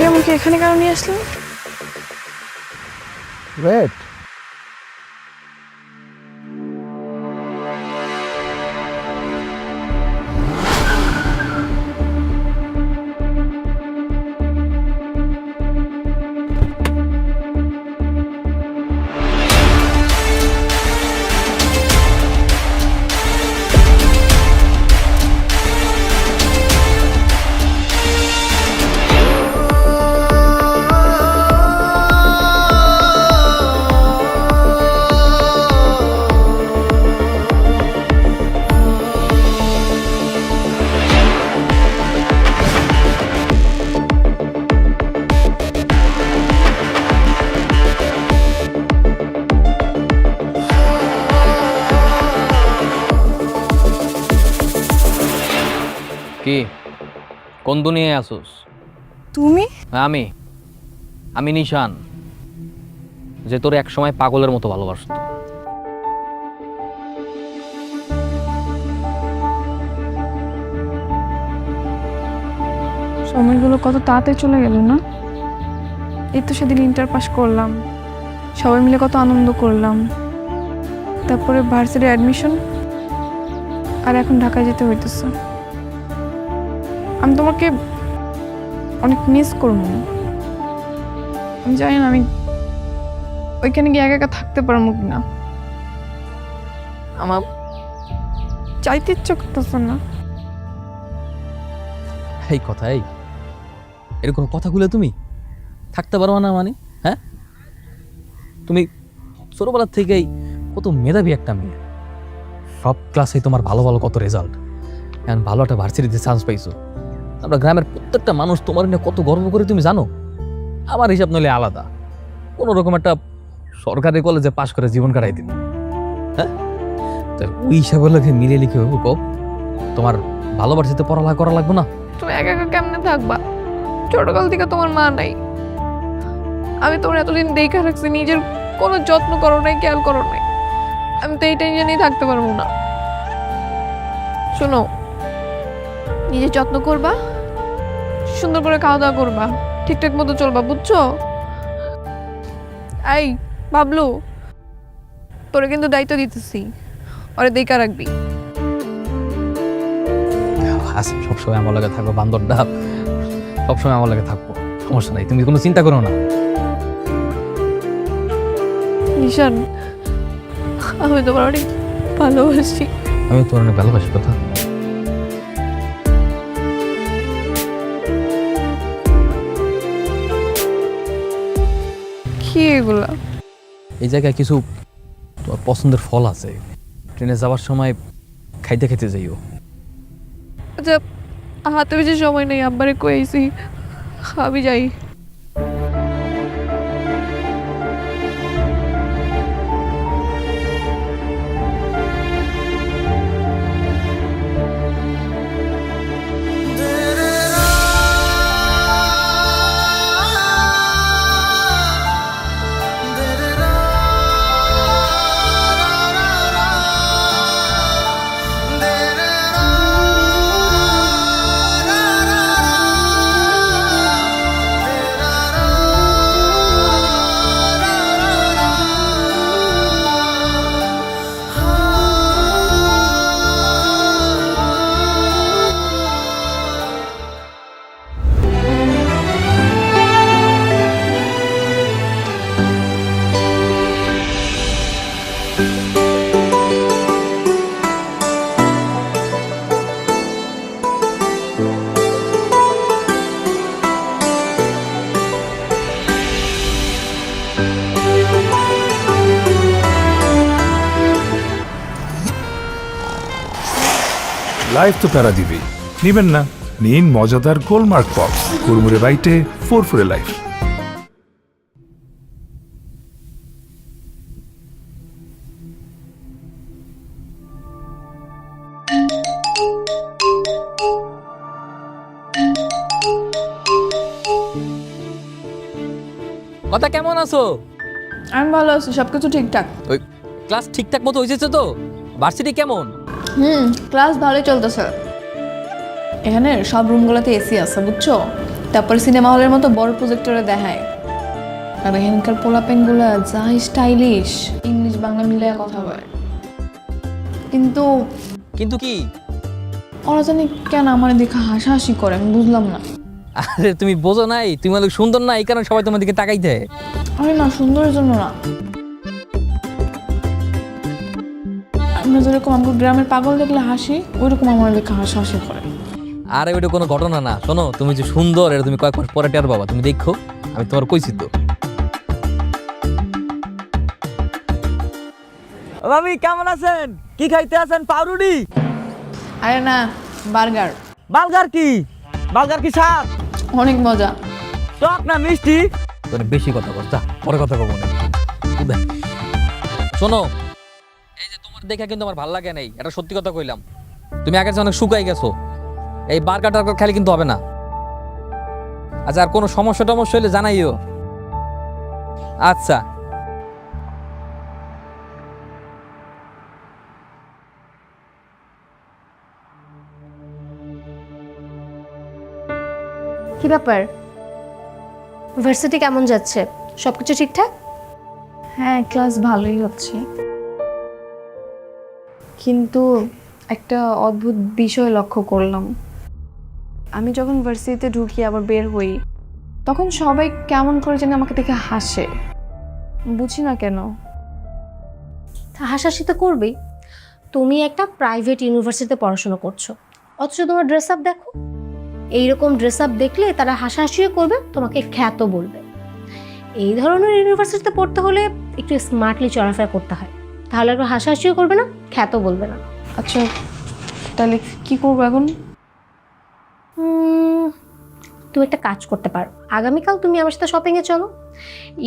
তুই আমাকে এখানে কেন নিয়ে আসলি? ওয়েট, কি কোন দুনিয়ায় আসোস? তুমি? আমি আমি নিশান, যে তোর এক সময় পাগলের মতো ভালোবাসতো। সময়গুলো কত তাড়াতাড়ি চলে গেল না? এই তো সেদিন ইন্টার পাস করলাম, সবাই মিলে কত আনন্দ করলাম, তারপরে ভার্সিটি অ্যাডমিশন, আর এখন ঢাকায় যেতে হইতেছে। আমি তোমাকে অনেক মিস করবো। আমি জানি না আমি ওইখানে গিয়ে একা একা থাকতে পারবো কিনা। আমার চাইতে ইচ্ছা করতেছে না। এই কথা, এরকম কথাগুলো তুমি থাকতে পারো না মানে? হ্যাঁ, তুমি ছোটবেলার থেকেই কত মেধাবী একটা মেয়ে, সব ক্লাসে তোমার ভালো ভালো কত রেজাল্ট, এখন ভালো একটা ভার্সিটিতে চান্স পাইছো। আমরা গ্রামের প্রত্যেকটা মানুষ তোমার নিয়ে কত গর্ব করে তুমি জানো। আমার হিসাব নইলে আলাদা, কোনো রকম একটা সরকারি কলেজে পাশ করে জীবন কাটাই দিন। হ্যাঁ, তো ওই হিসাবে লাগে মিলিয়ে লিখে হবো কও, তোমার ভালোবাসাতে পড়ালেখা করা লাগবে না? তুমি একা একা কেমনে থাকবা? ছোটকাল থেকে তোমার মা নাই, আমি তোমার এতদিন দেখে রাখছি, নিজের কোনো যত্ন করো নাই, খেয়াল করো নাই। আমি তো এই টেনশনেই থাকতে পারবো না। শোনো, নিজের যত্ন করবা, সুন্দর করে খাওয়া দাওয়া করবা, ঠিকঠাক মতো চলবা, বুঝছো? এই বাবলু, তোরে কিন্তু দায়িত্ব দিতেছি, ওরে দেখা রাখবি। হাসি সবসময় আমার লাগে থাকবো, বান্দরটা সবসময় আমার লাগে থাকবো, সমস্যা নাই, তুমি কোনো চিন্তা করো না। নিশান, আমি তোমার অনেক ভালোবাসি। আমি তোর অনেক ভালোবাসি কথা। কি এগুলা? এই জায়গায় কিছু তোমার পছন্দের ফল আছে, ট্রেনে যাওয়ার সময় খাইতে খাইতে যাইও। আচ্ছা, হাতে বেশি সময় নেই, আব্বারে কইছি আমি যাই। লাইফ তো প্যারা দিবেই, নিবেন না? নিন মজাদার গোলমার্ক পপস, কুরমুরে বাইটে ফুরফুরে লাইফ। কথা কেমন আছো? আমি ভালো আছি, সবকিছু ঠিকঠাক। ওই ক্লাস ঠিকঠাক মতো হয়েছে তো? ভার্সিটি কেমন? ক্লাস ভালোই চলতেছে। এখানে সব রুমগুলোতে এসি আছে, বুঝছো? তারপর সিনেমা হলের মতো বড় প্রজেক্টরে দেখায়। আর এখানকার পোলাপেনগুলো যা স্টাইলিশ, ইংলিশ বাংলা মিলিয়ে কথা বলে। কিন্তু কিন্তু কি? ওরা জানি কেন আমার দেখে হাসাহাসি করে, আমি বুঝলাম না। আরে তুমি বোঝো নাই, তুমি অনেক সুন্দর না, এই কারণে সবাই তোমার দিকে তাকাই দেয়। আরে না, সুন্দরের জন্য না। আমরা যেরকম আমাকে গ্রামের পাগল দেখলে হাসি, ওইরকম আমার দেখে হাসাহাসি করে। আরে ওইটা কোনো ঘটনা না। শোনো, তুমি যে সুন্দর এটা তুমি কয়েক মাস পরে টের বাবা। তুমি দেখো, আমি তোমার কইছি তো। ভাবি কেমন আছেন? কি খাইতে আছেন? পাউরুটি? আরে না, বার্গার। বার্গার কি? বার্গার কি স্বাদ? অনেক মজা। টক না মিষ্টি? তোর বেশি কথা বল, যা পরে কথা কব না। শোনো, এই যে তোমার দেখা কিন্তু আমার ভালো লাগে নাই, এটা সত্যি কথা কইলাম। তুমি আগের চেয়ে অনেক শুকাই গেছো। এই বার্গার টার্গার খেলে কিন্তু হবে না। আচ্ছা, আর কোনো সমস্যা টমস্যা হলে জানাইও। আচ্ছা। কি ব্যাপার, ভার্সিটি কেমন যাচ্ছে? সবকিছু ঠিকঠাক? হ্যাঁ, ক্লাস ভালোই হচ্ছে, কিন্তু একটা অদ্ভুত বিষয় লক্ষ্য করলাম। আমি যখন ভার্সিটিতে ঢুকি আবার বের হই, তখন সবাই কেমন করে যেন আমাকে দেখে হাসে, বুঝি না কেন। হাসাহাসি তো করবেই। তুমি একটা প্রাইভেট ইউনিভার্সিটিতে পড়াশোনা করছো, অথচ তোমার ড্রেস আপ দেখো। এইরকম ড্রেস আপ দেখলে তারা হাসাহাসিও করবে, তোমাকে খ্যাত বলবে। এই ধরনের ইউনিভার্সিটিতে পড়তে হলে একটু স্মার্টলি চলাফেরা করতে হয়, তাহলে একটু হাসাহাসিও করবে না, খ্যাত বলবে না। আচ্ছা, তাহলে কি করবো এখন? তুমি একটা কাজ করতে পারো, আগামীকাল তুমি আমার সাথে শপিংয়ে চলো।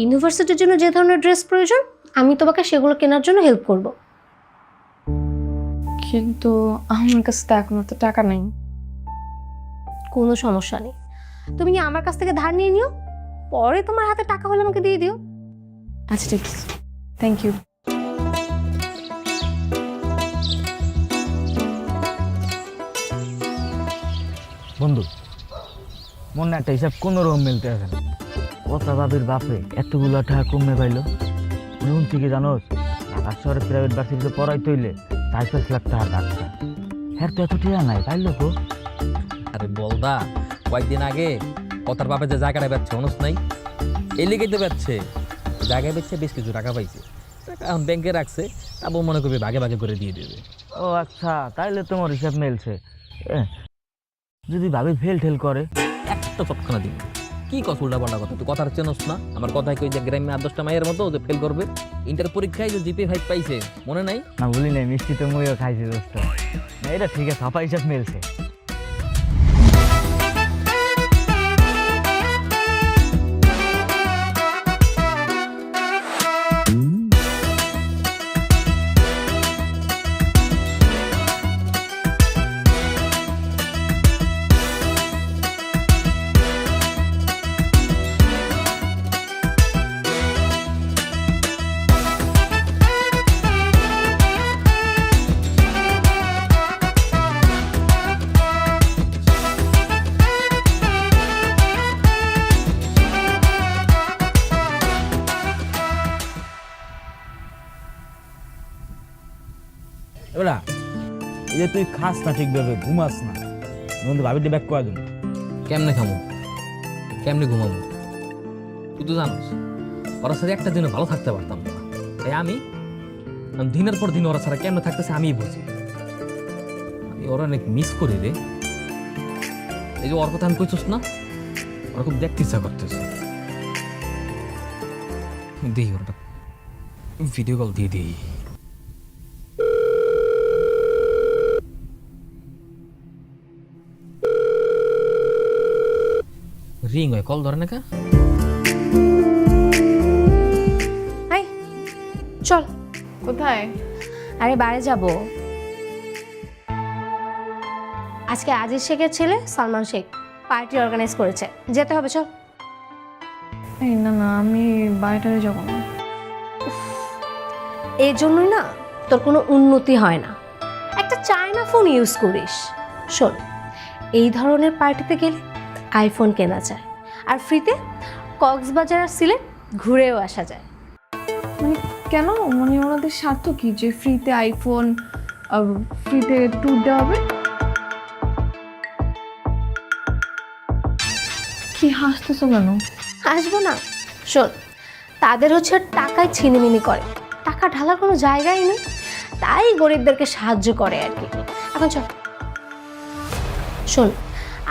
ইউনিভার্সিটির জন্য যে ধরনের ড্রেস প্রয়োজন, আমি তোমাকে সেগুলো কেনার জন্য হেল্প করব। কিন্তু আমার কাছে তো এখন তো টাকা নেই। কোনো সমস্যা নেই, তুমি কি আমার কাছ থেকে ধার নিয়ে নিও, পরে তোমার হাতে টাকা হলে আমাকে দিয়ে দিও। আচ্ছা, ঠিক আছে, থ্যাংক ইউ। বন্ধু, মনে একটা হিসাব কোনো রকম মিলতে আছে না। কথা বাবির বাপে এতগুলো টাকা কমে পাইলো। নুন থেকে জানোস, ঢাকা শহরে প্রাইভেট ভার্সিটিতে পড়াইতে হইলে 4-5 লাখ টাকা ডাক্তার। হ্যাঁ তো এত টাকা নাই, পাইলো কো? আরে বলদা, কয়েকদিন আগে কথার বাপে যে জায়গাটা বেচছে অনুস নাই, এই লিগেই তো বেচছে। জায়গায় বেচছে, বেশ কিছু টাকা পাইছে। টাকা এখন ব্যাংকে রাখছে, তারপর মনে করবে ভাগে ভাগে করে দিয়ে দেবে। ও আচ্ছা, তাইলে তোমার হিসাব মিলছে। যদি ভাবি ফেল ঠেল করে? একটা চটখানা দিন। কি কথা উল্টা পাল্টা কথা, তুই কথার চেনস না? আমার কথায় কই যে গ্রামে 8-10টা মায়ের মতো যে ফেল করবে। ইন্টার পরীক্ষায় যে জিপে 5 পাইছে, মনে নাই? না বলি নাই, মিষ্টি তো মুইও খাইছি দোস্ত। না, এটা ঠিক আছে, ছাপা হিসাব মিলছে। এবার এই যে তুই খাস না ঠিকভাবে, ঘুমাস না, বন্ধু ভাবিটি ব্যাক করে দেবো। কেমনে খামো, কেমনে ঘুমাবো? তুই তো জানোস ওরা সাথে একটা দিনে ভালো থাকতে পারতাম না। তাই আমি দিনের পর দিন ওরা ছাড়া কেমনে থাকতেছে আমিই বুঝি। আমি ওরা অনেক মিস করি রে। এই যে ওর কথা আমি কইছস না, ওরা খুব দেখতে ইচ্ছা করতেছে। দিই ওরা ভিডিও কল দিয়ে দিই। রিং হয়, কল ধরে না কা? হাই, চল। কোথায়? আরে বাইরে যাব। আজকে আজিজ শেখের ছেলে সালমান শেখ পার্টি অর্গানাইজ করেছে, যেতে হবে, চল। এই না না, আমি বাইরে যাবো না। এই জন্যই না তোর কোনো উন্নতি হয় না, একটা চায়না ফোন ইউজ করিস। শোন, এই ধরনের পার্টিতে গেলে আইফোন কেনা যায়, আর ফ্রিতে কক্সবাজার আর সিলেট ঘুরেও আসা যায়। মানে কেন, মানে ওনাদের স্বার্থ কি যে ফ্রিতে আইফোন, ফ্রিতে ট্যুর দেওয়া হবে? কি হাসতেছো কেন? আসবো না? শোন, তাদের হচ্ছে টাকায় ছিনিমিনি করে, টাকা ঢালার কোনো জায়গাই নেই, তাই গরিবদেরকে সাহায্য করে আর কি। এখন চল, শোন,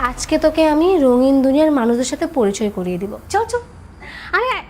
আজকে তোকে আমি রঙিন দুনিয়ার মানুষদের সাথে পরিচয় করিয়ে দিব। চল চল, আরে আয়।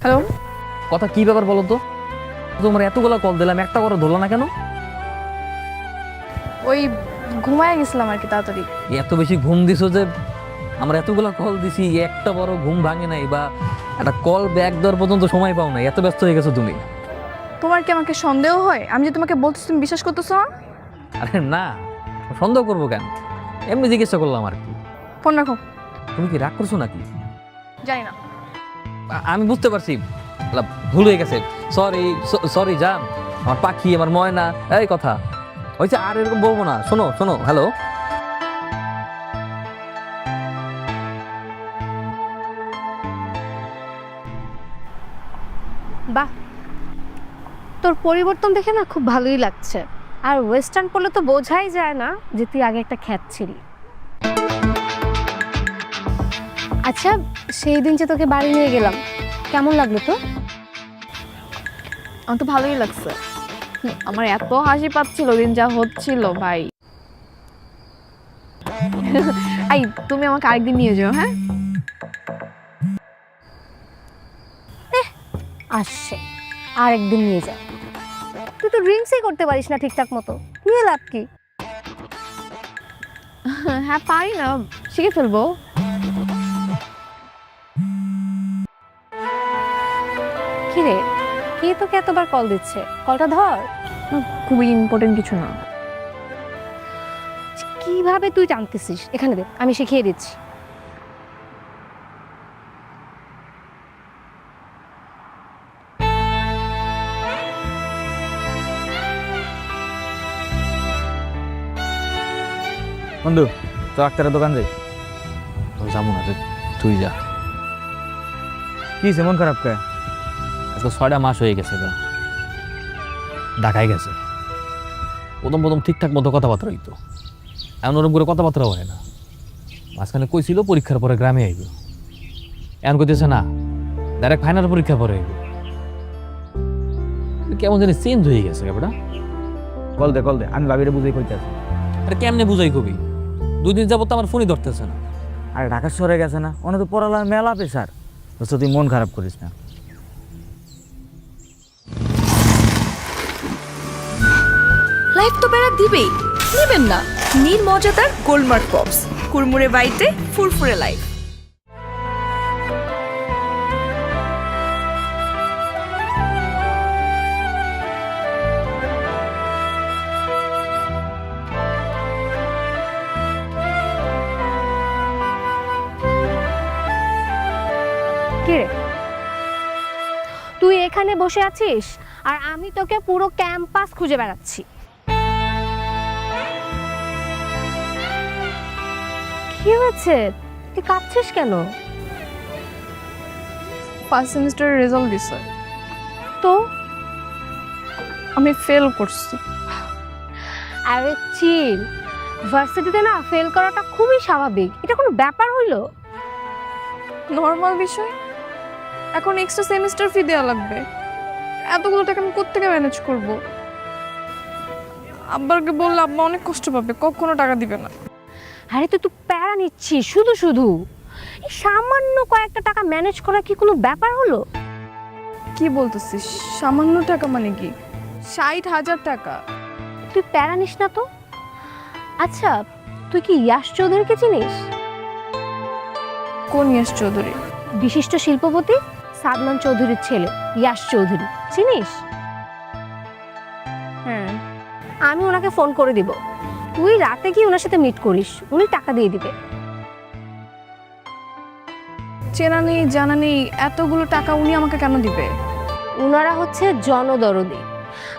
হ্যালো, কথা কি ব্যাপার বলো তো? তোমার এতগুলো কল দিলাম, একটা করে ধরলো না কেন? ওই ঘুমায় গেছিলাম আর কি তাড়াতাড়ি। এত বেশি ঘুম দিছো যে আমরা এতগুলো কল দিছি, একটা বড় ঘুম ভাঙে নাই বা একটা কল ব্যাক দেওয়ার পর্যন্ত সময় পাও না, এত ব্যস্ত হয়ে গেছো তুমি। তোমার কি আমাকে সন্দেহ হয়? আমি যে তোমাকে বলতেছি তুমি বিশ্বাস করতেছো না? আরে না, সন্দেহ করবো কেন, এমনি জিজ্ঞাসা করলাম আর কি। ফোন রাখো। তুমি কি রাগ করছো নাকি? জানি না। আমি বুঝতে পারছি, ভুল হয়ে গেছে। সরি সরি জান, আমার পাখি, আমার ময়না, এই কথা হয়েছে, আর এরকম বলবো না। শোনো শোনো, হ্যালো, বাহ, তোর পরিবর্তন দেখে না খুব ভালোই লাগছে। আর ওয়েস্টার্ন পরলে তো বোঝাই যায় না যে তুই আগে একটা খ্যাত ছিলি। আচ্ছা, সেই দিন যে তোকে বাড়ি নিয়ে গেলাম, কেমন লাগলো তো? আমার তো ভালোই লাগছে। আমার এত হাসি পাচ্ছিল দিন যা হচ্ছিল ভাই। এই তুমি আমাকে আরেকদিন নিয়ে যাও, হ্যাঁ? আসছে, আর একদিন নিয়ে যা। তুই তো ড্রিঙ্কসই করতে পারিস না ঠিকঠাক মতো, নিয়ে লাভ কি? হ্যাঁ পারি না, শিখে ফেলবো। কিরে, কে তোকে এতবার কল দিচ্ছে? কলটা ধর। খুবই ইম্পর্টেন্ট কিছু না। কিভাবে তুই জানতেছিস? এখানে দে, আমি শিখিয়ে দিচ্ছি। বন্ধু, তো ডাক্তারের দোকান যাই। যাবো না, তুই যা। কি হয়েছে, মন খারাপ কে? আজকে 6টা মাস হয়ে গেছে, ঢাকায় গেছে। প্রথম প্রথম ঠিকঠাক মতো কথাবার্তা হইতো, এমন ওরকম করে কথাবার্তা হয় না। মাঝখানে কইছিল পরীক্ষার পরে গ্রামে আইব, এমন কইতেছে না, ডাইরেক্ট ফাইনাল পরীক্ষার পরে আইব। কেমন জানি চেঞ্জ হয়ে গেছে ব্যাপারটা। কল দে, আমি ভাবিরে বুঝাই কইতেছি। আরে কেমনে বুঝাই কবি? 2 দিন যাবত আমার ফোনই ধরতেছে না। আরে ঢাকা শহরে গেছে না, অনেক তো পড়ালা মেলা পেশার। তুই মন খারাপ করিস না। লাইফ তো বেড়া দিবেই, নেবেন না? নীল মজাদার গোলমার্ক পপস, কুড়মুড়ে বাইটে ফুরফুরে লাইফ। কিরে, তুই এখানে বসে আছিস আর আমি তোকে পুরো ক্যাম্পাস খুঁজে বেড়াচ্ছি। কি হয়েছে? তুই কাঁদছিস কেন? ফার্স্ট সেমিস্টারের রেজাল্ট দিছে, তো আমি ফেল করছি। আরে চিল, ভার্সিটিতে না ফেল করাটা খুবই স্বাভাবিক, এটা কোনো ব্যাপার হইলো? নর্মাল বিষয়। এখন এক্সট্রা সেমিস্টার ফি দেওয়া লাগবে, এতগুলো টাকা আমি কোত্থেকে ম্যানেজ করব? আব্বাকে বললে আব্বা অনেক কষ্ট পাবে, কখনো টাকা দিবে না। আরে তুই তো প্যারা নিচ্ছিস শুধু শুধু। এই সামান্য কয়েকটা টাকা ম্যানেজ করা কি কোনো ব্যাপার হলো? কি বলতেছিস? সামান্য টাকা মানে কি? 60,000 টাকা। তুই প্যারা নিস না তো। আচ্ছা, তুই কি ইয়াশ চৌধুরীকে চিনিস? কোন ইয়াশ চৌধুরী? বিশিষ্ট শিল্পপতি সাদমান চৌধুরীর ছেলে ইয়াশ চৌধুরী, চিনিস? হ্যাঁ, আমি ওনাকে ফোন করে দিব। তুই রাতে গিয়ে ওনার সাথে মিট করিস, উনি টাকা দিয়ে দিবে। চেনা নেই জানা নেই, এতগুলো টাকা উনি আমাকে কেন দিবে? ওনারা হচ্ছে জনদরদি,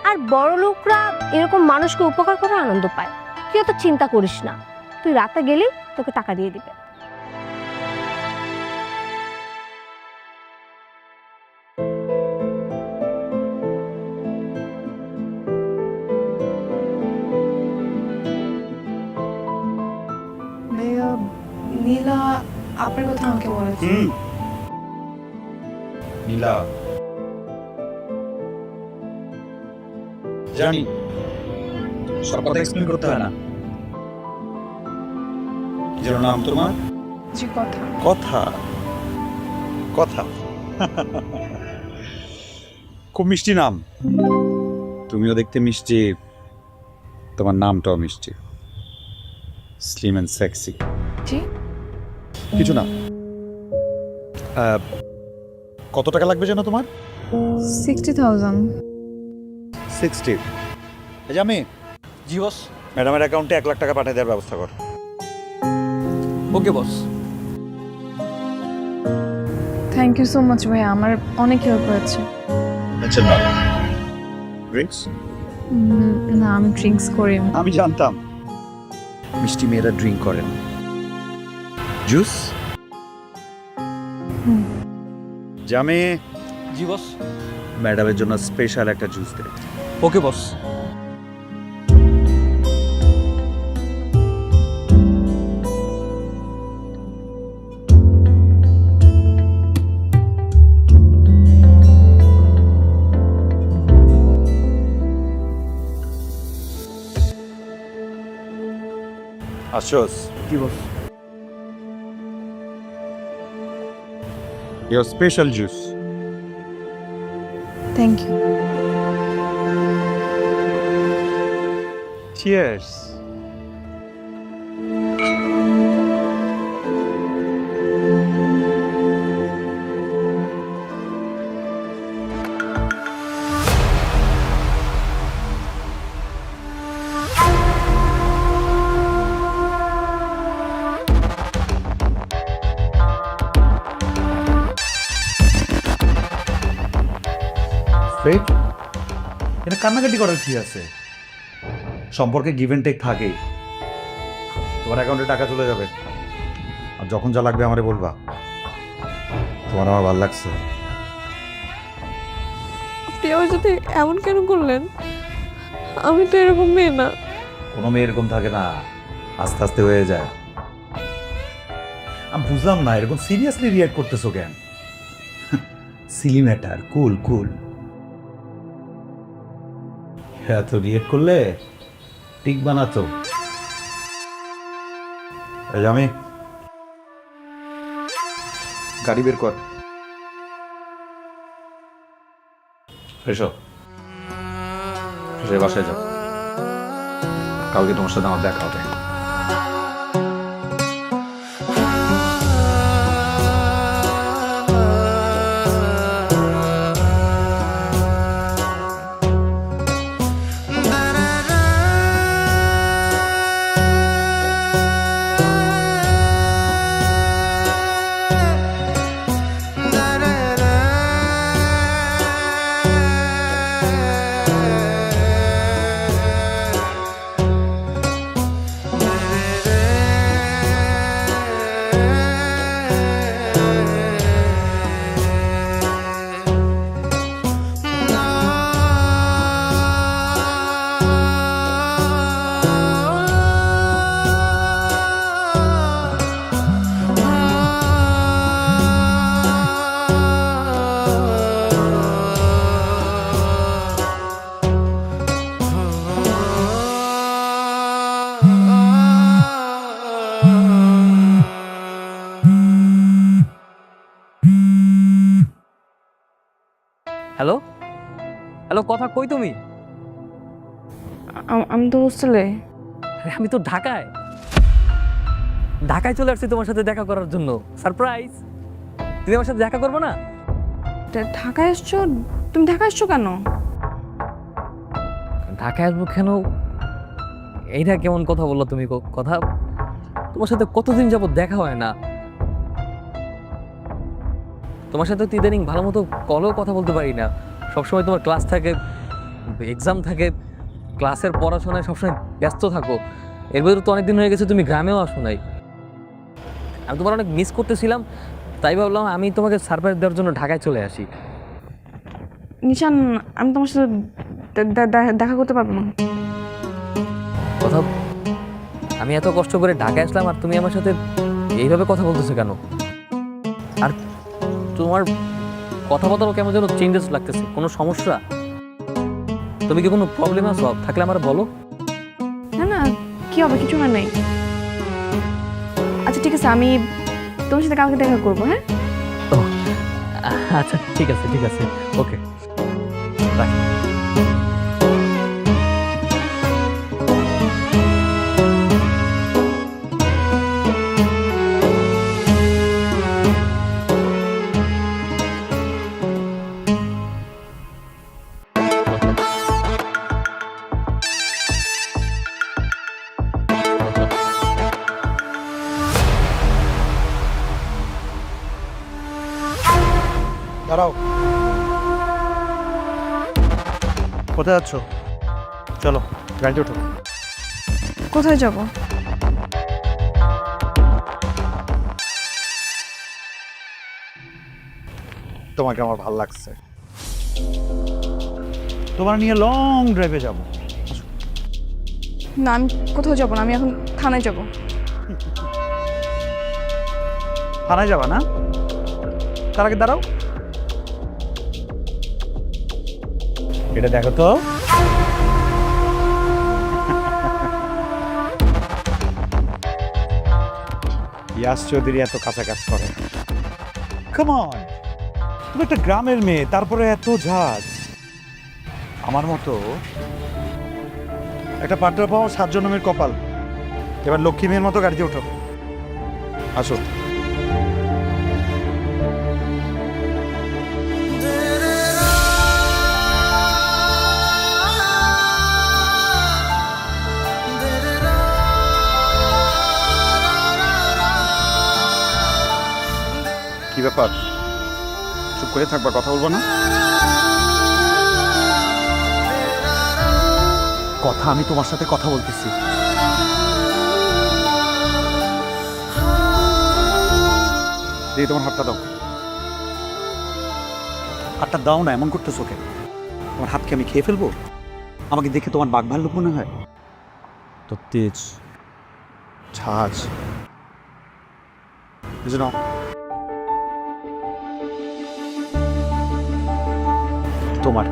আর বড় লোকরা এরকম মানুষকে উপকার করে আনন্দ পায়। তুই অত চিন্তা করিস না, তুই রাতে গেলেই তোকে টাকা দিয়ে দিবে। ভাইয়া, নীলা আপনার কথা আমাকে বলেছে। নীলা, জানি সব কথা এক্সপ্লেন করতে হয় না। কি যেন নাম তোমার? জি, কথা। কথা কথা খুব মিষ্টি নাম। তুমিও দেখতে মিষ্টি, তোমার নামটাও মিষ্টি, স্লিম অ্যান্ড সেক্সি। জি। কিছু না। কত টাকা লাগবে যেন তোমার? 60,000। 60। আমি জি বস। ম্যাডামের অ্যাকাউন্টে 1 লাখ টাকা পাঠিয়ে দেওয়ার ব্যবস্থা কর। ওকে বস। থ্যাংক ইউ সো মাচ ভাইয়া, আমার অনেক হেল্প হয়েছে। আচ্ছা, না ড্রিঙ্কস? না, আমি ড্রিঙ্কস করি না। আমি জানতাম মিষ্টি মেয়েরা ড্রিঙ্ক করেন। জুস? জামে জি বস। ম্যাডামের জন্য স্পেশাল একটা জুস দে। ওকে বস। আসোস কি boss? Your special juice. Thank you. Cheers. এটা কান্নাকাটি করার কি আছে? সম্পর্কে গিভ এন্ড টেক থাকেই। তোমার অ্যাকাউন্টে টাকা চলে যাবে, আর যখন যা লাগবে আমারে বলবা। তোমার আমার ভালো লাগছে। আপনি আমার সাথে এমন কেন করলেন? আমি তো এরকম মেয়ে না। কোনো মেয়ে এরকম থাকে না, আস্তে আস্তে হয়ে যায়। আমি বুঝলাম না এরকম সিরিয়াসলি রিয়াক্ট করতেছো কেন? সিলি ম্যাটার, কুল কুল। এত রিয়েক্ট করলে টিক বানাতো। আমি গাড়ি বের কর। এসো, বাসায় যাও, কালকে তোমার সাথে আমার দেখা হবে। হ্যালো, কথা কই তুমি? আমি তো হোস্টেলে। আরে আমি তো ঢাকায় চলে আসছি তোমার সাথে দেখা করার জন্য। সারপ্রাইজ! তুমি আমার সাথে দেখা করবো না? ঢাকায় এসছো? তুমি ঢাকায় এসছো কেন? ঢাকায় আসবো কেন? এইটা কেমন কথা বললো তুমি? কথা, তোমার সাথে কতদিন যাবত দেখা হয় না। তোমার সাথে তো ইদানিং ভালো মতো কলেও কথা বলতে পারি না। সবসময় তোমার ক্লাস থাকে, এক্সাম থাকে, ক্লাসের পড়াশোনায় সবসময় ব্যস্ত থাকো। এর ভিতরে তো অনেকদিন হয়ে গেছে তুমি গ্রামেও আসো নাই। আমি তোমার অনেক মিস করতেছিলাম, তাই ভাবলাম আমি তোমাকে সারপ্রাইজ দেওয়ার জন্য ঢাকায় চলে আসি। নিশান, আমি তোমার সাথে দেখা করতে পারবো না। কথা, আমি এত কষ্ট করে ঢাকায় আসলাম আর তুমি আমার সাথে এইভাবে কথা বলতেছো কেন? আর তোমার কথাবার্তা কেমন যেন চেঞ্জেস লাগতেছে। কোনো সমস্যা? তুমি কি কোনো প্রবলেম আছো? থাকলে আমার বলো। না না, কি হবে, কিছু না, নেই। আচ্ছা ঠিক আছে, আমি তোমার সাথে কালকে দেখা করবো। হ্যাঁ, ও আচ্ছা, ঠিক আছে ওকে, বাই। দাঁড়াও, কোথায় যাচ্ছ? চলো গাড়িতে ওঠো। কোথায় যাব? তোমাকে আমার ভালো লাগছে, তোমার নিয়ে লং ড্রাইভে যাব। না, আমি কোথাও যাবো না, আমি এখন থানায় যাব। থানায় যাবা না? তার আগে দাঁড়াও, এটা দেখো তো। ইয়াস চৌধুরী এত কাঁচা কাজ করে। কাম অন, তুমি একটা গ্রামের মেয়ে, তারপরে এত ঝাঁজ। আমার মতো একটা পার্টনার পাওয়া 7 জন্মের কপাল। এবার লক্ষ্মী মেয়ের মতো গাড়িতে ওঠো, আসো। কি ব্যাপার, চুপ করে থাকবা, কথা বলবো না? কথা, আমি তোমার সাথে কথা বলতেছি। দিয়ে তোমার হাতটা দাও। হাতটা দাও না, এমন করতেছো কেন? তোমার হাতকে আমি খেয়ে ফেলবো? আমাকে দেখে তোমার বাঘ ভাল্লুক মনে হয়? তো তেজ ঝাঁজ বুঝে নাও। তোমার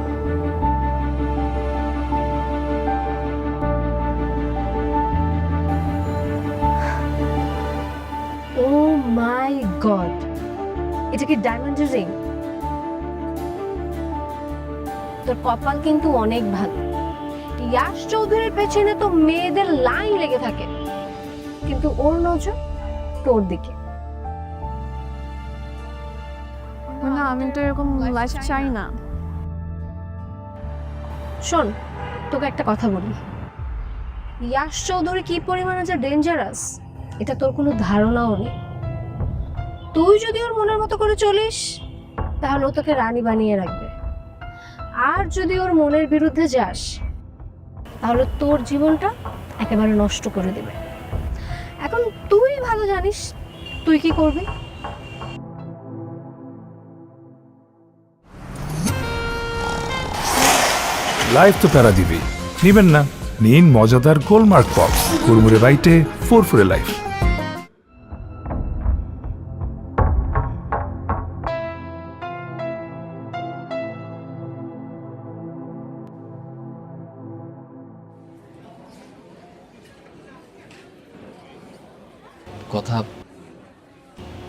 ও মাই গড, এটা কি ডায়মন্ডের রিং? তোর কপাল কিন্তু অনেক ভালো। ইয়াশ চৌধুরীর পেছনে তো মেয়েদের লাইন লেগে থাকে, কিন্তু ওর নজর তোর দিকে। না, আমি তো এরকম লাইফ চাই না। শোন, তোকে একটা কথা বলি, ইয়াশ চৌধুরী কি পরিমাণে যে ডেঞ্জারাস এটা তোর কোনো ধারণাও নেই। তুই যদি ওর মনের মতো করে চলিস তাহলে ও তোকে রানী বানিয়ে রাখবে, আর যদি ওর মনের বিরুদ্ধে যাস তাহলে তোর জীবনটা একেবারে নষ্ট করে দেবে। এখন তুই ভালো জানিস তুই কি করবি। লাইফ তো প্যারা দিবেই, নিবেন না? নিন মজাদার গোলমার্ক পপস, কুড়মুড়ে বাইটে ফুরফুরে লাইফ। কথা,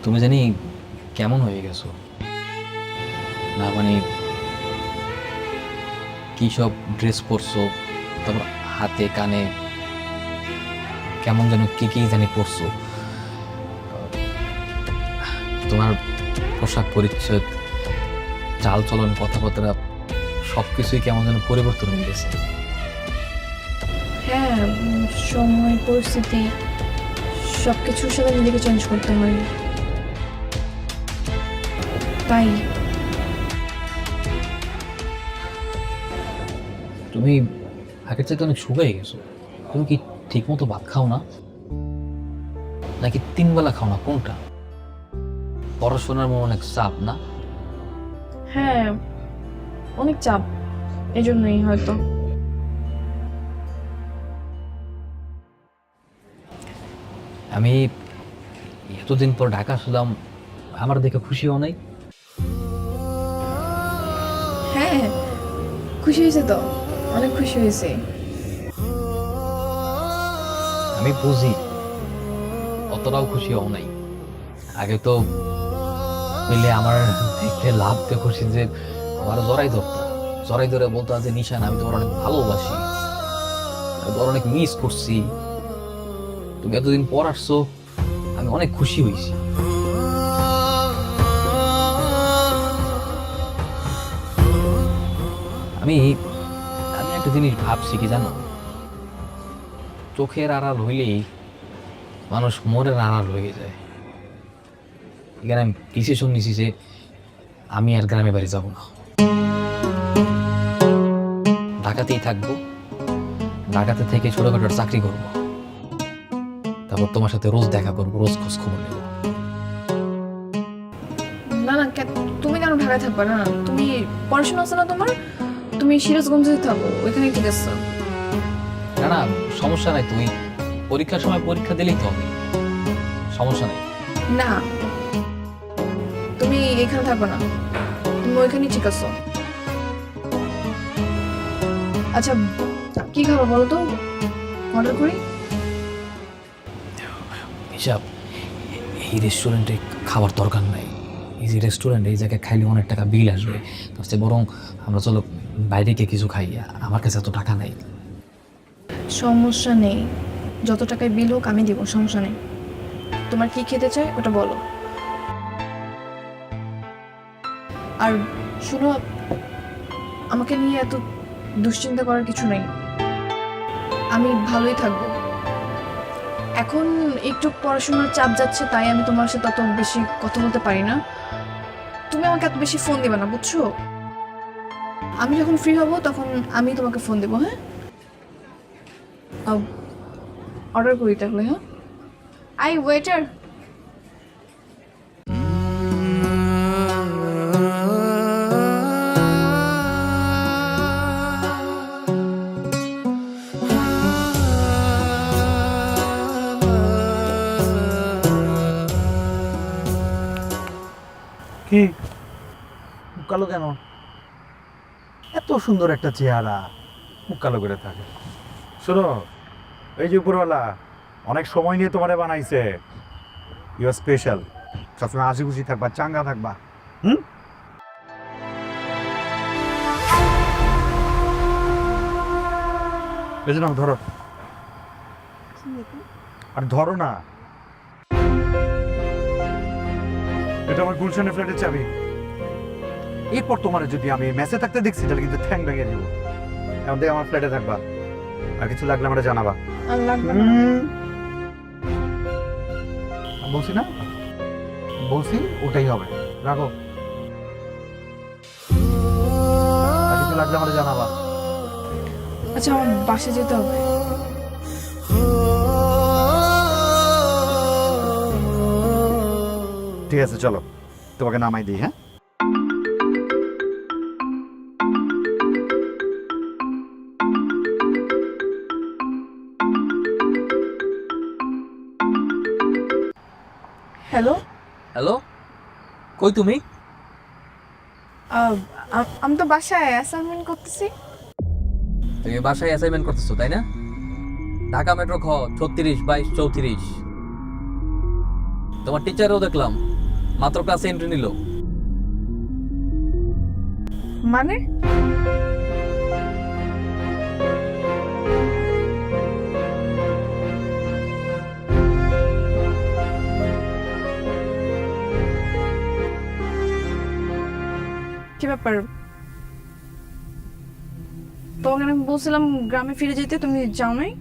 তুমি জানি কেমন হয়ে গেছো না, মানে কী সব ড্রেস পরছো, তারপর হাতে কানে কেমন যেন কি কি জানি পরছো, তোমার পোশাক পরিচ্ছদ, চাল চলন, কথাবার্তা সব কিছুই কেমন যেন পরিবর্তন হয়ে গেছে। হ্যাঁ, সময় পরিস্থিতি সব কিছুর সাথে নিজেকে চেঞ্জ করতে হয়, তাই। তুমি আগের চাইতে অনেক শুকিয়ে গেছো। তুমি কি ঠিক মতো ভাত খাও না, নাকি 3 বেলা খাও না, কোনটা? পড়াশোনার মনে অনেক চাপ না? হ্যাঁ, অনেক চাপ, এই জন্যই হয়তো। আমি এতদিন পর ঢাকা আসলাম, আমার দেখে খুশি হও নাই? হ্যাঁ, খুশি হয়েছে তো, অনেক খুশি হয়েছে। আমি বুঝি অতটাও খুশি হও নাই। আগে তো পেলে আমার দেখতে লাভতে খুশি যে আমার জড়াই ধরতা, জড়াই ধরে বলতো যে নিশান আমি তোমার অনেক ভালোবাসি, আমি তোমার অনেক মিস করছি, তুমি এতদিন পর আসছো, আমি অনেক খুশি হয়েছি। আমি আমি একটা জিনিস ভাবছি কি জানো, চোখের আড়াল হইলেই মানুষ মনের আড়াল হয়ে যায়। এখানে আমি ডিসিশন নিছি যে আমি আর গ্রামে বাড়ি যাব না, ঢাকাতেই থাকবো, ঢাকাতে থেকে ছোটখাটো চাকরি করব, তারপর তোমার সাথে রোজ দেখা করবো, রোজ খোঁজ খবর নেব। না না, তুমি কেন ঢাকায় থাকবে? না, তুমি পড়াশোনা আছে না তোমার, তুমি সিরাজগঞ্জে থাকো, ওইখানেই ঠিক আছে। না না, সমস্যা নাই, তুমি পরীক্ষার সময় পরীক্ষা দিলেই তো হবে, সমস্যা নাই। না, তুমি এখানে থাকবে না, তুমি ওইখানেই ঠিক আছো। আচ্ছা, কি খাবো বলো তো, অর্ডার করি? হিসাব, এই রেস্টুরেন্টে খাবার দরকার নাই, এই যে রেস্টুরেন্ট, এই জায়গায় খাইলে অনেক টাকা বিল আসবে, তার চেয়ে বরং আমরা চলো বাইরে গিয়ে কিছু খাই, আমার কাছে এত টাকা নাই। সমস্যা নেই, যত টাকায় বিল হোক আমি দিব, সমস্যা নেই। তোমার কি খেতে চাই ওটা বলো। আর শুনো, আমাকে নিয়ে এত দুশ্চিন্তা করার কিছু নেই, আমি ভালোই থাকবো। এখন একটু পড়াশোনার চাপ যাচ্ছে, তাই আমি তোমার সাথে অত বেশি কথা বলতে পারি না। তুমি আমাকে এত বেশি ফোন দিবে না, বুঝছো? আমি যখন ফ্রি হব তখন আমি তোমাকে ফোন দেবো। হ্যাঁ, অর্ডার করি তাহলে। হ্যাঁ, আই ওয়েটার। কি মুখ কালো কেন? এত সুন্দর একটা চেহারা, মুখ কালো করে থাকে। শোনো, এই যে উপরওয়ালা অনেক সময় নিয়ে তোমারে বানাইছে, ইউ আর স্পেশাল। সবসময় হাসি খুশি থাকবা, চাঙ্গা থাকবা। এই যে নাও, ধরো। আর ধরো না, এটা আমার গুলশানের ফ্ল্যাটের চাবি। এরপর তোমার যদি আমি মেসে থাকতে দেখছি তাহলে কিন্তু ঠ্যাং ভেঙে দিব। এখন থেকে আমার ফ্ল্যাটে থাকবা, আর কিছু লাগলে আমরা জানাবা। আর লাগবে না। বলছি না, বলছি ওটাই হবে। রাখো, আর কিছু লাগলে আমরা জানাবা। আচ্ছা, আমার বাসে যেতে হবে। ঠিক আছে, চলো তোমাকে নামাই দিই। হ্যাঁ, হ্যালো, হ্যালো, কই তুমি? আমি তো বাসায় অ্যাসাইনমেন্ট করতেছি। তুমি বাসায় অ্যাসাইনমেন্ট করতেছো তাই না? ঢাকা মেট্রো খ 36, 22, 34। তোমার টিচারও দেখলাম মাত্র ক্লাসে এন্ট্রি নিল। মানে ব্যাপার? তোমাকে আমি বলছিলাম গ্রামে ফিরে যেতে, তুমি যাও নাই?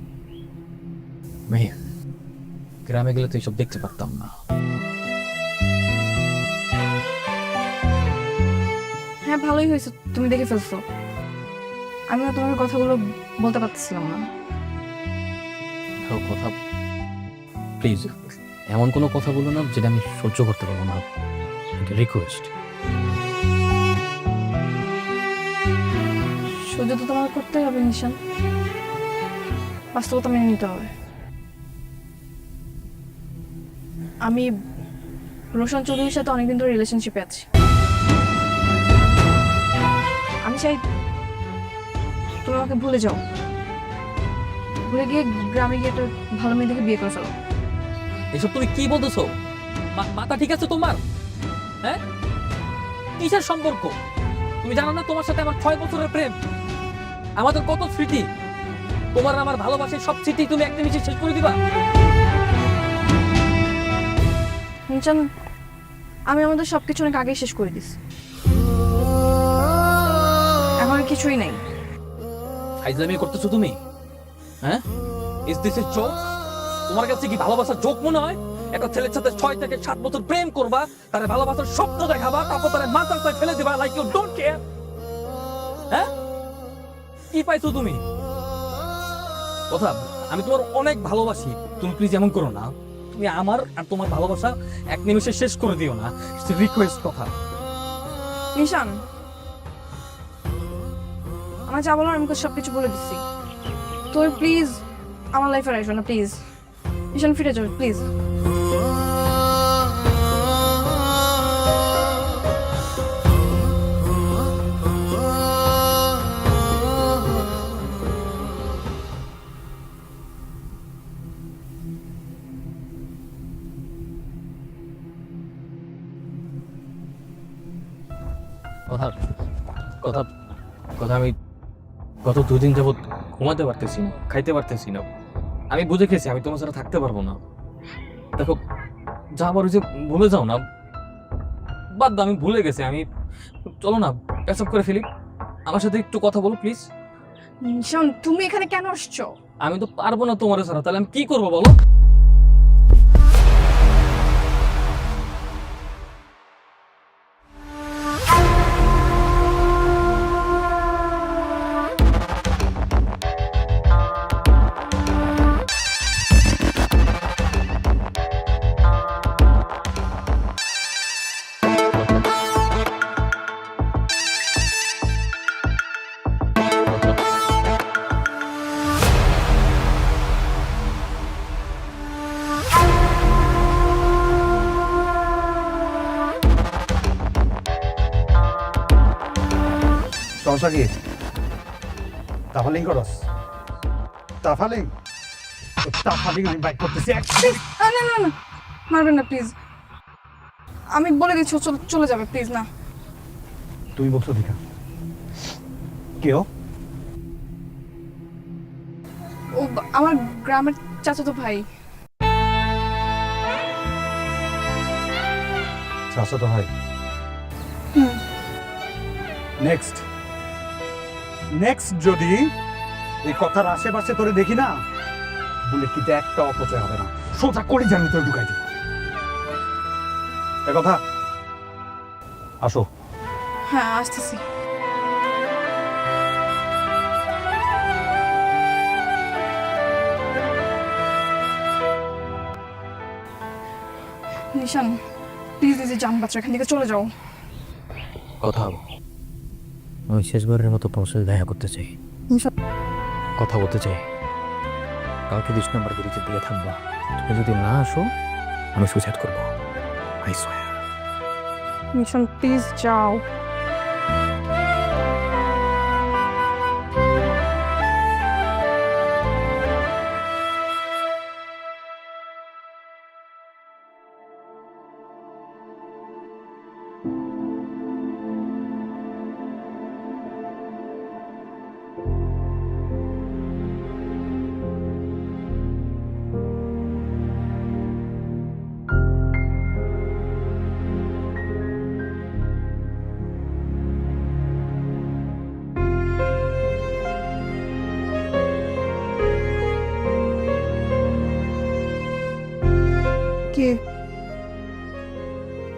মেয়ে, গ্রামে গেলে তো এইসব দেখতে পারতাম না। হ্যাঁ, ভালোই হয়েছে তুমি দেখে ফেলছো। আমি না তোমার কথাগুলো বলতে পারতেছিলাম না। দেখো কথা, প্লিজ এমন কোনো কথা বলো না যেটা আমি সহ্য করতে পারবো না। রিকোয়েস্ট। সহ্য তো তোমার করতেই হবে নিশান, বাস্তবতা মেনে নিতে হবে। আমি রোশন চৌধুরীর সাথে অনেকদিন ধরে রিলেশনশিপে আছি। আমি চাই তুমি আমাকে ভুলে যাও, ভুলে গিয়ে গ্রামে গিয়ে একটা ভালো মেয়ে দেখে বিয়ে করে ফেলো। এসব তুমি কি বলতেছো? মাথা ঠিক আছে তোমার? হ্যাঁ, কিসের সম্পর্ক? তুমি জানো না তোমার সাথে আমার 6 বছরের প্রেম, আমাদের কত স্মৃতি। তোমার আর আমার ভালোবাসার সব স্মৃতি তুমি একটা নিচে শেষ করে দিবা? নিশান, আমি আমাদের সবকিছু অনেক আগেই শেষ করে দিছি, এখন আর কিছুই নাই। ফাইজলামি করতেছো তুমি? হ্যাঁ, ইজ দিস এ জোক? তোমার কাছে কি ভালোবাসার জোক মনে হয়? একটা ছেলের সাথে 6 থেকে 7 বছর প্রেম করবা, তার ভালোবাসার স্বপ্ন দেখাবা, তারপর তার মাথার তাই ফেলে দিবা লাইক ইউ ডোন্ট কেয়ার। হ্যাঁ, কি পাইছো তুমি? কথা, আমি তোমার অনেক ভালোবাসি, তুমি প্লিজ এমন করো না। তুমি আমার আর তোমার ভালোবাসা এক নিমিষে শেষ করে দিও না। রিকোয়েস্ট কথা। নিশান, আমার যা বলার আমি সবকিছু বলে দিচ্ছি। তো প্লিজ আমার লাইফে আসবে না, প্লিজ। নিশান, ফিরে যাবে প্লিজ। কথা কথা কথা আমি গত 2 দিন যাবত ঘুমাতে পারতেছি না, খাইতে পারতেছি না। আমি বুঝে গেছি আমি তোমার সাথে থাকতে পারবো না। দেখো, যা আবার ওই যে ভুলে যাও না, বাদ দাও, আমি ভুলে গেছি। আমি চলো না প্যাচআপ করে ফেলি, আমার সাথে একটু কথা বলো প্লিজ। নিশান, তুমি এখানে কেন আসছো? আমি তো পারবো না তোমার ছাড়া, তাহলে আমি কি করবো বলো? সমস্যা কি? তাফালিং করস? তাফালিং আমি বাইক করতেছি। না না না না, মারবেন না প্লিজ। আমি বলে দিচ্ছি ও চলে যাবে, প্লিজ না। তুমি বলছো দেখা কেউ? ও আমার গ্রামের চাচাতো ভাই। চাচা তো হয়। হুম। নেক্সট যদি এই কথার আশেপাশে তোরে দেখি না, বুলেট কিন্তু একটা অপচয় হবে না, সোজা করে জানি তোর ঢুকাই দিব। এ কথা, আসো। হ্যাঁ, আসতেছি। নিশান, প্লিজ দিদি, জান বাচ্চা, এখান থেকে চলে যাও। কথা হবে, আমি শেষবারের মতো তোমার সাথে দেখা করতে চাই, নিশান, কথা বলতে চাই। কালকে 20 নম্বর ব্রিজের দিকে থাকবা। তুমি যদি না আসো, আমি সুইসাইড করবো। I swear. নিশান, প্লিজ যাও।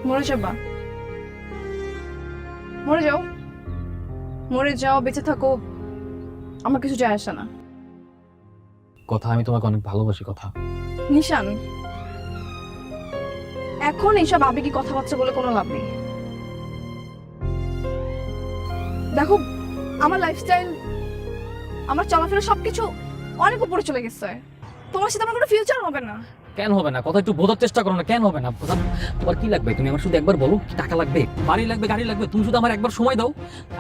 মরে যাবা, মরে যাও, মরে যাও, বেঁচে থাকো, আমার কিছু যায় আসে না। কথা, আমি তোমাকে অনেক ভালোবাসি কথা। নিশান, এখন এইসব আবেগী কথাবার্তা বলে কোনো লাভ নেই। দেখো, আমার লাইফস্টাইল, আমার চলাফেরা সবকিছু অনেক উপরে চলে গেছে। তোমার সাথে আমার কোনো ফিউচার হবে না। কেন হবে না? কথা একটু বোঝার চেষ্টা করো না। কেন হবে না? কথা, তোমার কি লাগবে? তুমি আমার শুধু একবার বলো, কি টাকা লাগবে, বাড়ি লাগবে, গাড়ি লাগবে? তুমি শুধু আমার একবার সময় দাও,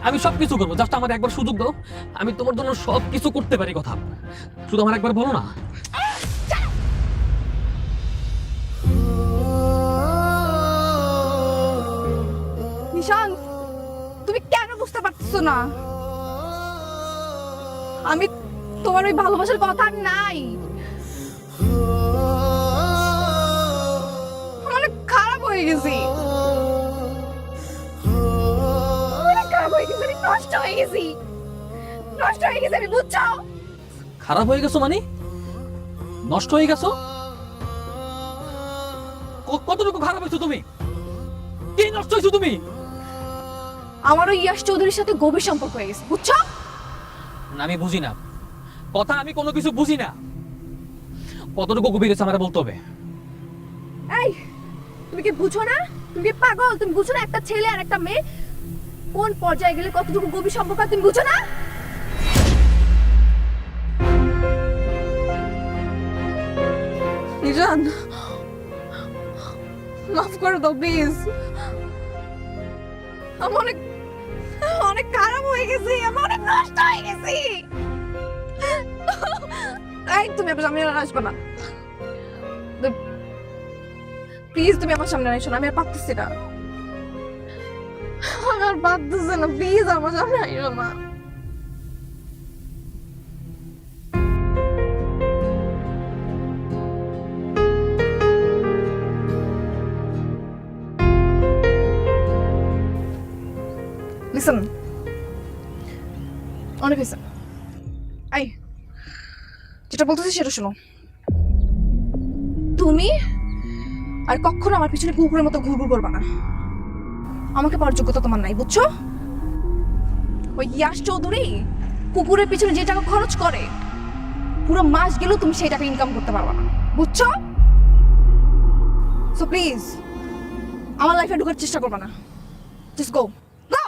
আমি সব কিছু করবো। জাস্ট আমার একবার সুযোগ দাও, আমি তোমার জন্য সব কিছু করতে পারি। কথা, শুধু আমার একবার বলো না। নিশান, তুমি কেন বুঝতে পারছো না? আমি তোমার ওই ভালোবাসার কথা আর নাই। অনেক খারাপ হয়ে গেছি, অনেক খারাপ হয়ে গেছি, আমি নষ্ট হয়ে গেছি, নষ্ট হয়ে গেছি আমি, বুঝছো? খারাপ হয়ে গেছো মানে? নষ্ট হয়ে গেছো? কতটুকু খারাপ হয়েছো তুমি? কি নষ্ট হয়েছো তুমি? আমারও ইয়াশ চৌধুরীর সাথে গভীর সম্পর্ক হয়ে গেছে, বুঝছো? না, আমি বুঝি না কথা, আমি কোনো কিছু বুঝি না। কতটুকু গভীর হয়েছে আমার বলতে হবে। এই, তুমি কি বুঝো না? তুমি কি পাগল? তুমি বুঝো না একটা ছেলে আর একটা মেয়ে কোন পর্যায়ে গেলে কতটুকু গভীর সম্পর্ক হয়? তুমি বুঝো না? নিজান, মাফ করে দাও প্লিজ। আমি অনেক অনেক খারাপ হয়ে গেছি, আমি অনেক নষ্ট হয়ে গেছি। এই, তুমি আমার সামনে আসবে না প্লিজ। তুমি আমার সামনে আইসো না, আমি আর পারতেছি না, আমি আর পারতেছি না। প্লিজ আমার সামনে আইসো না। লিসেন, অনেক হয়েছে। এই, যেটা বলতেছি সেটা শোনো। তুমি আর কখনো আমার পিছনে কুকুরের মতো ঘুরঘুর করবা না। আমাকে পাওয়ার যোগ্যতা তোমার নাই, বুঝছো? ওই ইয়াশ চৌধুরী কুকুরের পিছনে যে টাকা খরচ করে, পুরো মাস গেলেও তুমি সেই টাকা ইনকাম করতে পারবা না, বুঝছো? সো প্লিজ আমার লাইফে ঢোকার চেষ্টা করবা না। জাস্ট গো, গো।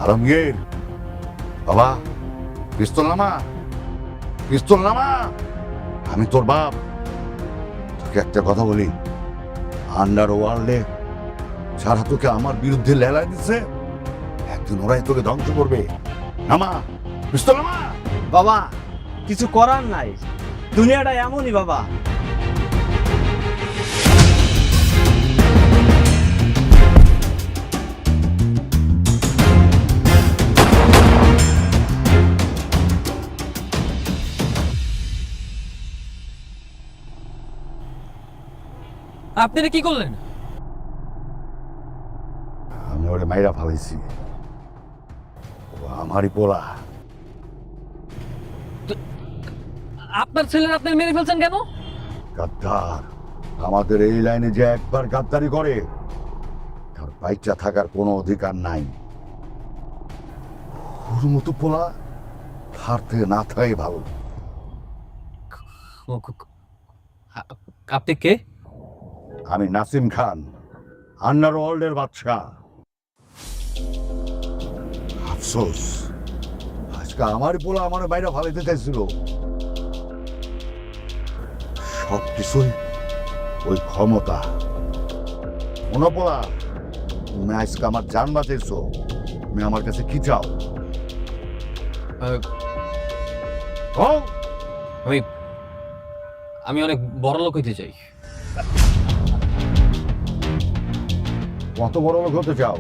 আলমগীর, বাবা, পিস্তল নামা, পিস্তল নামা। আমি তোর বাপ, তোকে একটা কথা বলি, আন্ডার ওয়ার্ল্ডে যারা তোকে আমার বিরুদ্ধে লেলায় দিচ্ছে, একদিন ওরাই তোকে ধ্বংস করবে। নামা, পিস্তল নামা। বাবা, কিছু করার নাই, দুনিয়াটা এমনই বাবা। আপনি এটা কি করলেন? আমি ওরে ওরে মাইরা ফালাইছি। ও আমারই পোলা। আপনার ছেলের আপনি মেরে ফেলছেন কেন? গাদ্দার, আমাদের এই লাইনে যে একবার গাদ্দারি করে তার বাইচা থাকার কোনো অধিকার নাই। ওর মতো পোলা তার থেকে না থাকাই ভালো। আপনি কে? আমি নাসিম খান, আন্ডারওয়ার্ল্ডের বাদশা। আফসোস, আজকে আমার পোলা আমার বাইরে ফালাইতে চাইছিল। সব কিছুই ওই ক্ষমতা। মনে পোলা, তুমি আজকে আমার জান বাঁচাইছো, তুমি আমার কাছে কি চাও? কও। আমি অনেক বড় লোক হইতে চাই। কত বড় লোক হতে চাও?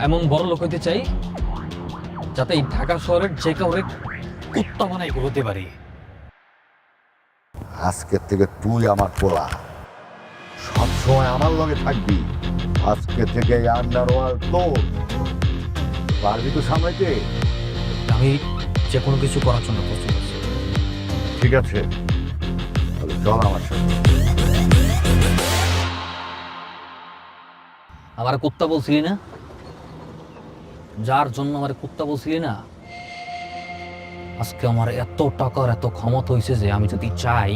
এমন বড় লোক হইতে চাই যাতে এই ঢাকা শহরের যে কাউরে কুত্তা বানাই হতে পারি। আজকের থেকে তুই আমার পোলা, সবসময় আমার লগে থাকবি। আজকে থেকে আন্ডারওয়ার্ল্ড তোর। পারবি তো সামলাইতে? আমি যে কোনো কিছু করার জন্য প্রস্তুত আছি। ঠিক আছে, তাহলে চল আমার সাথে। আমার কুত্তা বলছিলি না? যার জন্য আমার কুত্তা বলছিলি না, আজকে আমার এত টাকার এত ক্ষমতা হয়েছে যে আমি যদি চাই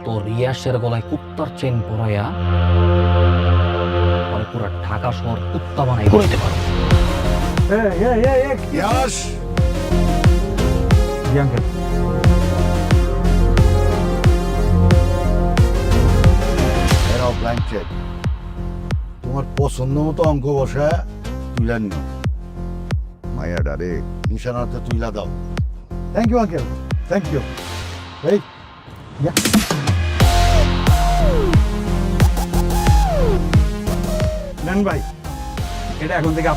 তো রিয়াসের গলায় কুত্তার চেন পরাইয়া আমি পুরো ঢাকা শহর কুত্তা বানাই বলতে পারো। ইয়াস, এরাও ব্ল্যাঙ্ক চেক। তোমার পছন্দ মতো অঙ্ক বসা তুইলা নিও। মায়া ডারে নিশানাতে তুইলা দাও। Thank you uncle, thank you. এই নেন ভাই, এটা এখন থেকে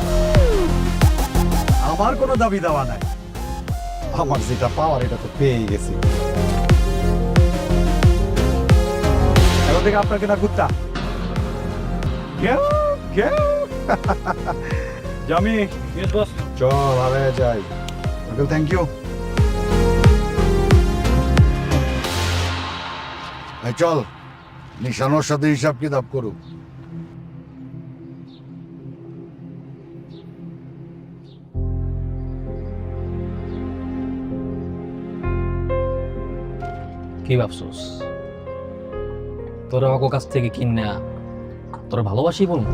আমার কোনো দাবি দাওয়া নাই। আমার যেটা পাওয়ার এটা তো পেয়ে গেছি। এখন থেকে আপনার কেনা কুত্তা। কেউ কেউ জামি, চল আরে যাই। Uncle thank you. চল, নিশানোর সাথে হিসাব কিতাব করুক। কি ভাবছোস তোরা অগো কাছ থেকে কিনা তোরা ভালোবাসি বলবো?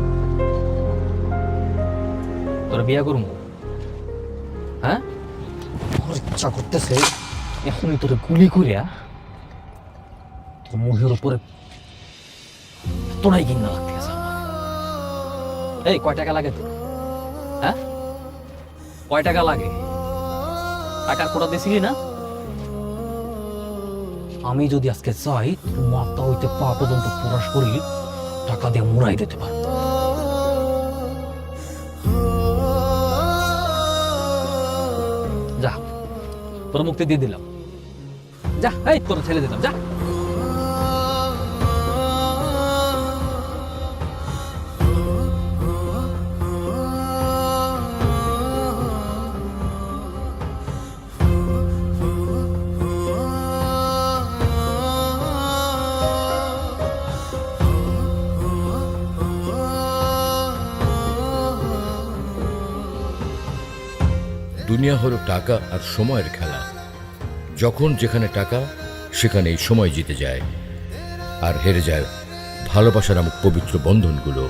তোরা বিয়া করবো? হ্যাঁ, আমার ইচ্ছা করতেছে এখনই তোরে গুলি করিয়া তোর মুখের উপরে তোরাই কিনা লাগতেছে। এই কয় টাকা লাগে তোর? হ্যাঁ, কয় টাকা লাগে? টাকার কোটা দিছিলি না? আমি যদি আজকে চাই তোর মাথা হইতে পা পর্যন্ত পুরাস করি টাকা দিয়ে মুড়াই দিতে পারবো। যা, তোর মুক্তি দিয়ে দিলাম। যা, এই তোর ছেড়ে দিলাম, যা। দুনিয়া হলো টাকা আর সময়ের খেলা। যখন যেখানে টাকা সেখানেই সময় জিতে যায় আর হেরে যায় ভালোবাসা নামক পবিত্র বন্ধনগুলো।